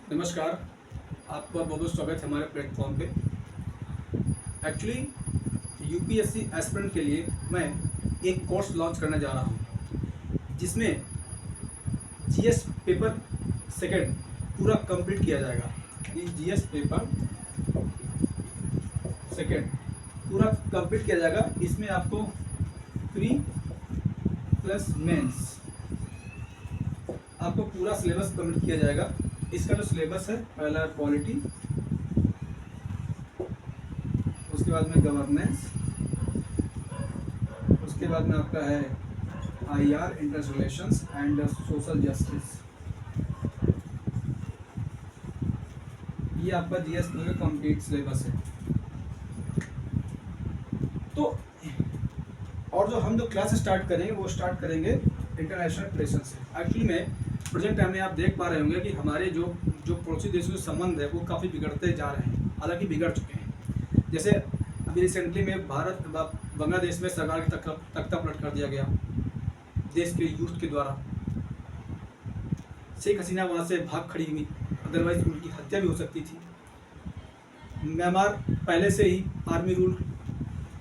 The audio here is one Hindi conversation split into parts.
नमस्कार। आपका बहुत बहुत स्वागत है हमारे प्लेटफॉर्म पे। एक्चुअली यूपीएससी एस्पिरेंट के लिए मैं एक कोर्स लॉन्च करने जा रहा हूँ जिसमें जीएस पेपर सेकंड पूरा कंप्लीट किया जाएगा। ये जीएस पेपर सेकंड पूरा कंप्लीट किया जाएगा। इसमें आपको प्री प्लस मेंस आपको पूरा सिलेबस कंप्लीट किया जाएगा। इसका जो सिलेबस है, पहला पॉलिटी, उसके बाद में गवर्नेंस, उसके बाद में आपका है IR international relations and social justice. ये आपका जीएस का कंप्लीट सिलेबस है। तो और जो हम जो क्लास स्टार्ट करेंगे वो स्टार्ट करेंगे इंटरनेशनल रिलेशन से। एक्चुअली में प्रेजेंट टाइम में आप देख पा रहे होंगे कि हमारे जो जो पड़ोसी देशों के संबंध है वो काफ़ी बिगड़ते जा रहे हैं, हालांकि बिगड़ चुके हैं। जैसे अभी रिसेंटली में बांग्लादेश में सरकार के तख्ता पलट कर दिया गया देश के यूथ के द्वारा। शेख हसीना वहाँ से भाग खड़ी हुई, अदरवाइज उनकी हत्या भी हो सकती थी। म्यांमार पहले से ही आर्मी रूल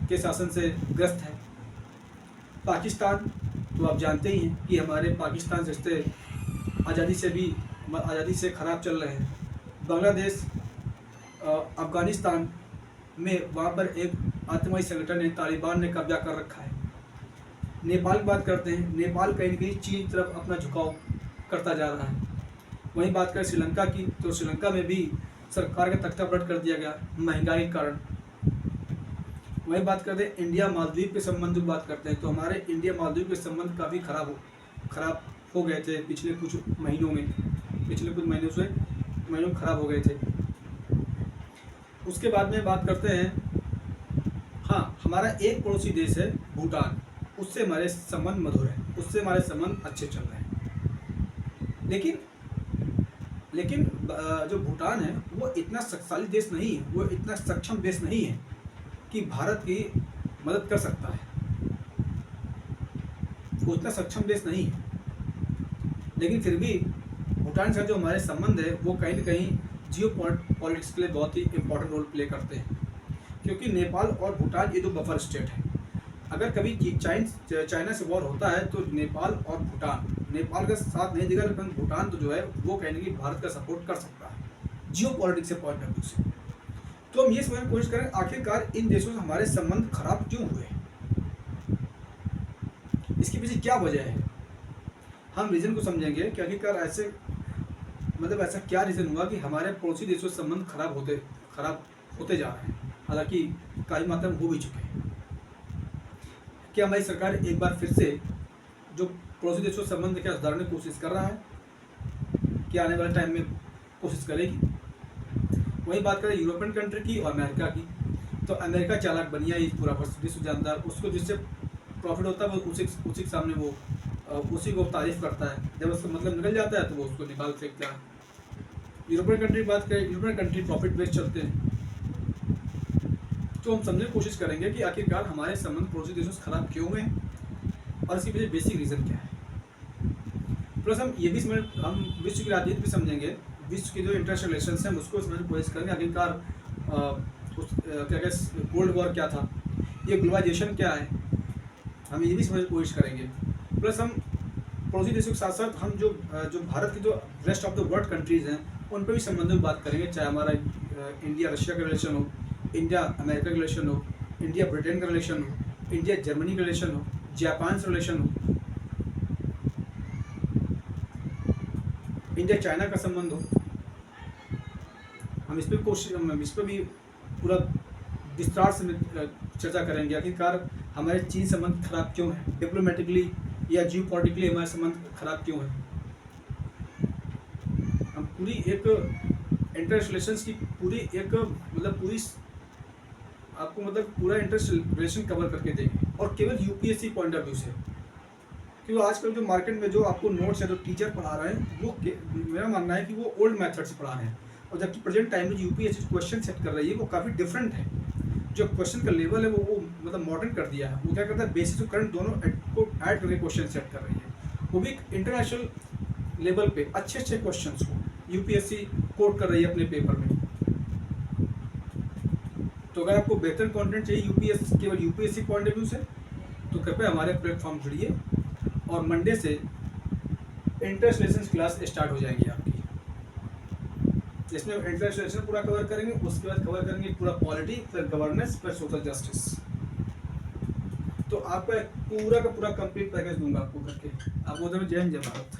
के शासन से ग्रस्त है। पाकिस्तान तो आप जानते ही हैं कि हमारे पाकिस्तान रिश्ते आज़ादी से ख़राब चल रहे हैं। बांग्लादेश, अफ़गानिस्तान में वहाँ पर एक आतंकवादी संगठन है, तालिबान ने कब्जा कर रखा है। नेपाल की बात करते हैं, नेपाल कहीं न कहीं चीन की तरफ अपना झुकाव करता जा रहा है। वहीं बात करें श्रीलंका की, तो श्रीलंका में भी सरकार का तख्ता पलट कर दिया गया महंगाई के कारण। वहीं बात करते हैं इंडिया मालदीव के संबंध की बात करते हैं, तो हमारे इंडिया मालदीव के संबंध काफ़ी खराब हो गए थे पिछले कुछ महीनों में खराब हो गए थे। उसके बाद में बात करते हैं, हाँ, हमारा एक पड़ोसी देश है भूटान, उससे हमारे संबंध मधुर हैं, उससे हमारे संबंध अच्छे चल रहे हैं। लेकिन जो भूटान है वो इतना शक्तिशाली देश नहीं है, वो इतना सक्षम देश नहीं है कि भारत की मदद कर सकता है। वो उतना सक्षम देश नहीं है, लेकिन फिर भी भूटान से जो हमारे संबंध है वो कहीं न कहीं जियो पॉलिटिक्स के लिए बहुत ही इम्पोर्टेंट रोल प्ले करते हैं, क्योंकि नेपाल और भूटान ये दो बफर स्टेट हैं। अगर कभी चाइना से वॉर होता है तो नेपाल और भूटान, नेपाल का साथ नहीं देगा, लेकिन भूटान तो जो है वो कहीं न कहीं भारत का सपोर्ट कर सकता है जियो पॉलिटिक्स से पॉइंट ऑफ व्यू से। तो हम ये समझने की कोशिश करें आखिरकार इन देशों से हमारे संबंध खराब क्यों हुए, इसके पीछे क्या वजह है। हम रीज़न को समझेंगे कि आखिरकार ऐसा क्या रीज़न हुआ कि हमारे पड़ोसी देशों से संबंध खराब होते जा रहे हैं, हालांकि काफ़ी मात्रा में हो भी चुके हैं। क्या हमारी सरकार एक बार फिर से जो पड़ोसी देशों से संबंध क्या सुधारने की कोशिश कर रहा है, क्या आने वाले टाइम में कोशिश करेगी। वही बात करें यूरोपियन कंट्री की और अमेरिका की, तो अमेरिका चालाक बनिया ही पूरा विश्व जानता है, उसको जिससे प्रॉफिट होता है वो उसी के सामने वो उसी को तारीफ करता है। जब उसका मतलब निकल जाता है तो वो उसको निकाल फेंकता है। यूरोपियन कंट्री की बात करें, यूरोपियन कंट्री प्रॉफिट बेस्ड चलते हैं। तो हम समझने की कोशिश करेंगे कि आखिरकार हमारे संबंध पड़ोसी देशों से खराब क्यों हुए और इसके पीछे बेसिक रीज़न क्या है। प्लस हम ये भी हम विश्व की राजनीति भी समझेंगे, विश्व के जो इंटरनेशनल रिलेशंस हैं उसको समझने की कोशिश करेंगे। आखिरकार कोल्ड वॉर क्या था, ये ग्लोबलाइजेशन क्या है, हम ये भी समझने की कोशिश करेंगे। प्लस हम पड़ोसी देशों के साथ साथ हम जो भारत की जो rest of the world countries हैं उन पर भी संबंधों की बात करेंगे, चाहे हमारा इंडिया रशिया का रिलेशन हो, इंडिया अमेरिका का रिलेशन हो, इंडिया ब्रिटेन का रिलेशन हो, इंडिया जर्मनी का रिलेशन हो, जापान से रिलेशन हो, इंडिया चाइना का संबंध हो। हम इस पर भी पूरा विस्तार से चर्चा करेंगे। आखिरकार हमारे चीन संबंध खराब क्यों है, डिप्लोमेटिकली या जियो पॉलिटिकली हमारे संबंध खराब क्यों है। हम पूरी एक इंटरनेशनल रिलेशंस की पूरी पूरा इंटरनेशनल रिलेशन कवर करके देंगे, और केवल यूपीएससी पॉइंट ऑफ व्यू से। क्योंकि आजकल जो मार्केट में जो आपको नोट्स है, जो टीचर पढ़ा रहे हैं, वो मेरा मानना है कि वो ओल्ड मेथड से पढ़ा रहे हैं, और जबकि प्रेजेंट टाइम में यूपीएससी क्वेश्चन सेट कर रही है वो काफ़ी डिफरेंट है। जो क्वेश्चन का लेवल है वो मॉडर्न कर दिया है। वो क्या करता है, बेसिस और करंट दोनों को ऐड करके क्वेश्चन सेट कर रही है, वो भी इंटरनेशनल लेवल पे अच्छे क्वेश्चंस हो। यूपीएससी कोट कर रही है अपने पेपर में। तो अगर आपको बेहतर कंटेंट चाहिए यूपीएससी, केवल यूपीएससी पॉइंट ऑफ व्यू से, तो कृपया हमारे प्लेटफॉर्म जुड़िए। और मंडे से इंट्रेंस रिलेशंस क्लास स्टार्ट हो जाएंगी आपकी, जिसमें इंट्रेंस रिलेशन पूरा कवर करेंगे, उसके बाद कवर करेंगे पूरा पॉलिटी, फिर गवर्नेंस, फिर सोशल जस्टिस। तो आपका पूरा का पूरा कंप्लीट पैकेज दूंगा आपको करके। आप बोलते हैं जय हिंद जय भारत।